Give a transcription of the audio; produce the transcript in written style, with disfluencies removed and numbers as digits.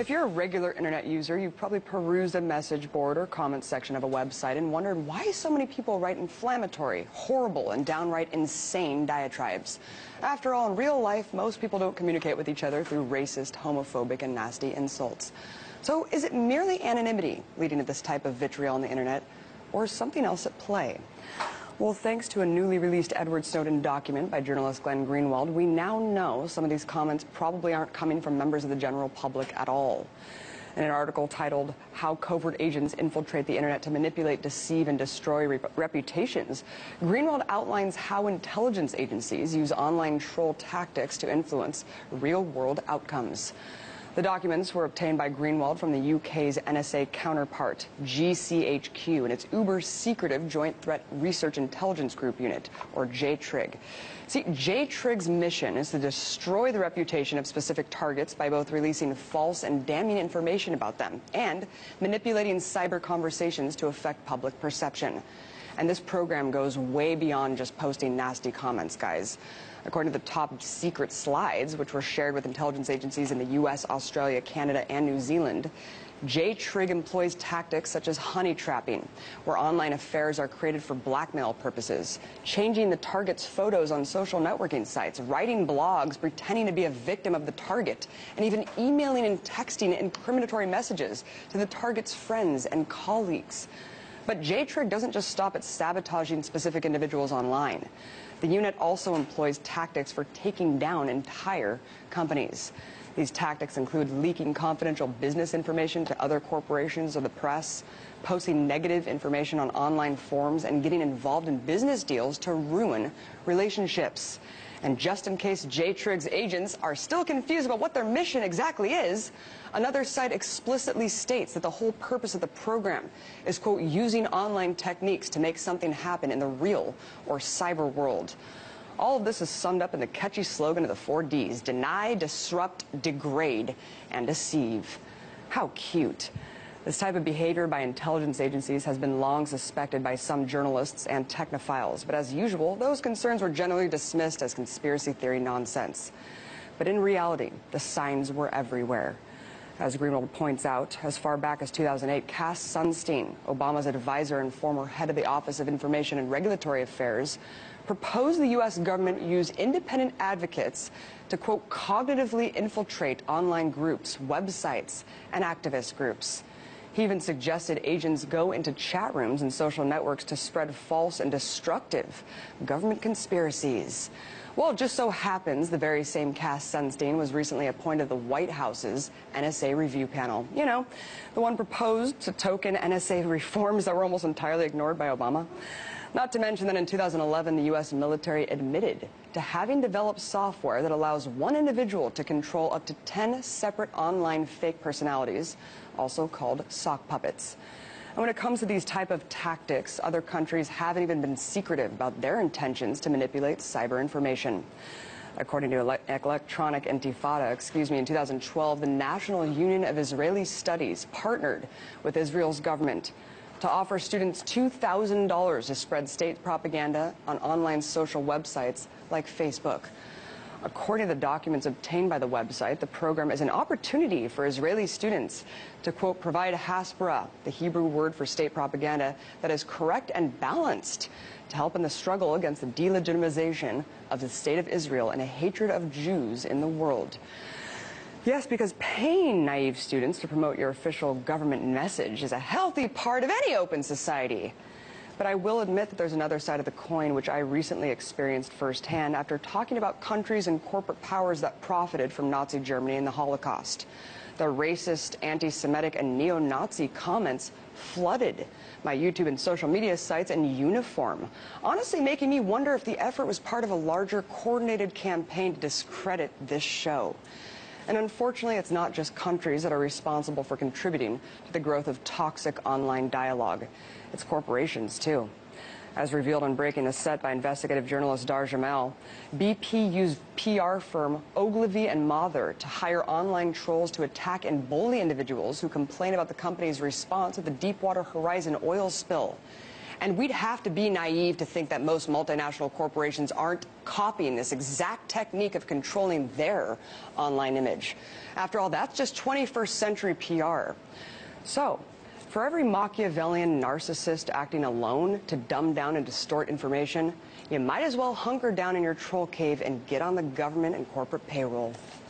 If you're a regular internet user, you've probably perused a message board or comment section of a website and wondered why so many people write inflammatory, horrible, and downright insane diatribes. After all, in real life, most people don't communicate with each other through racist, homophobic, and nasty insults. So is it merely anonymity leading to this type of vitriol on the internet, or is something else at play? Well, thanks to a newly released Edward Snowden document by journalist Glenn Greenwald, we now know some of these comments probably aren't coming from members of the general public at all. In an article titled, "How Covert Agents Infiltrate the Internet to Manipulate, Deceive, and Destroy Reputations," Greenwald outlines how intelligence agencies use online troll tactics to influence real-world outcomes. The documents were obtained by Greenwald from the UK's NSA counterpart, gchq, and its uber-secretive Joint Threat Research Intelligence Group unit, or JTRIG. See, JTRIG's mission is to destroy the reputation of specific targets by both releasing false and damning information about them and manipulating cyber conversations to affect public perception. And this program goes way beyond just posting nasty comments, guys. According to the top secret slides, which were shared with intelligence agencies in the US, Australia, Canada, and New Zealand, JTRIG employs tactics such as honey trapping, where online affairs are created for blackmail purposes, changing the target's photos on social networking sites, writing blogs pretending to be a victim of the target, and even emailing and texting incriminatory messages to the target's friends and colleagues. But JTRIG doesn't just stop at sabotaging specific individuals online. The unit also employs tactics for taking down entire companies. These tactics include leaking confidential business information to other corporations or the press, posting negative information on online forums, and getting involved in business deals to ruin relationships. And just in case JTRIG's agents are still confused about what their mission exactly is, another site explicitly states that the whole purpose of the program is, quote, using online techniques to make something happen in the real or cyber world. All of this is summed up in the catchy slogan of the 4 Ds: deny, disrupt, degrade, and deceive. How cute. This type of behavior by intelligence agencies has been long suspected by some journalists and technophiles, but as usual, those concerns were generally dismissed as conspiracy theory nonsense. But in reality, the signs were everywhere. As Greenwald points out, as far back as 2008, Cass Sunstein, Obama's advisor and former head of the Office of Information and Regulatory Affairs, proposed the U.S. government use independent advocates to, quote, cognitively infiltrate online groups, websites, and activist groups. He even suggested agents go into chat rooms and social networks to spread false and destructive government conspiracies. Well, it just so happens the very same Cass Sunstein was recently appointed to the White House's NSA review panel. You know, the one proposed to token NSA reforms that were almost entirely ignored by Obama. Not to mention that in 2011, the U.S. military admitted to having developed software that allows one individual to control up to 10 separate online fake personalities, also called sock puppets. And when it comes to these type of tactics, other countries haven't even been secretive about their intentions to manipulate cyber information. According to Electronic Intifada, in 2012, the National Union of Israeli Studies partnered with Israel's government to offer students $2,000 to spread state propaganda on online social websites like Facebook. According to the documents obtained by the website, the program is an opportunity for Israeli students to, quote, provide Hasbara, the Hebrew word for state propaganda, that is correct and balanced to help in the struggle against the delegitimization of the state of Israel and a hatred of Jews in the world. Yes, because paying naive students to promote your official government message is a healthy part of any open society. But I will admit that there's another side of the coin which I recently experienced firsthand after talking about countries and corporate powers that profited from Nazi Germany and the Holocaust. The racist, anti-Semitic, and neo-Nazi comments flooded my YouTube and social media sites in uniform, honestly making me wonder if the effort was part of a larger coordinated campaign to discredit this show. And unfortunately, it's not just countries that are responsible for contributing to the growth of toxic online dialogue. It's corporations, too. As revealed on Breaking the Set by investigative journalist Dar Jamel, BP used PR firm Ogilvy and Mather to hire online trolls to attack and bully individuals who complain about the company's response to the Deepwater Horizon oil spill. And we'd have to be naive to think that most multinational corporations aren't copying this exact technique of controlling their online image. After all, that's just 21st century PR. So, for every Machiavellian narcissist acting alone to dumb down and distort information, you might as well hunker down in your troll cave and get on the government and corporate payroll.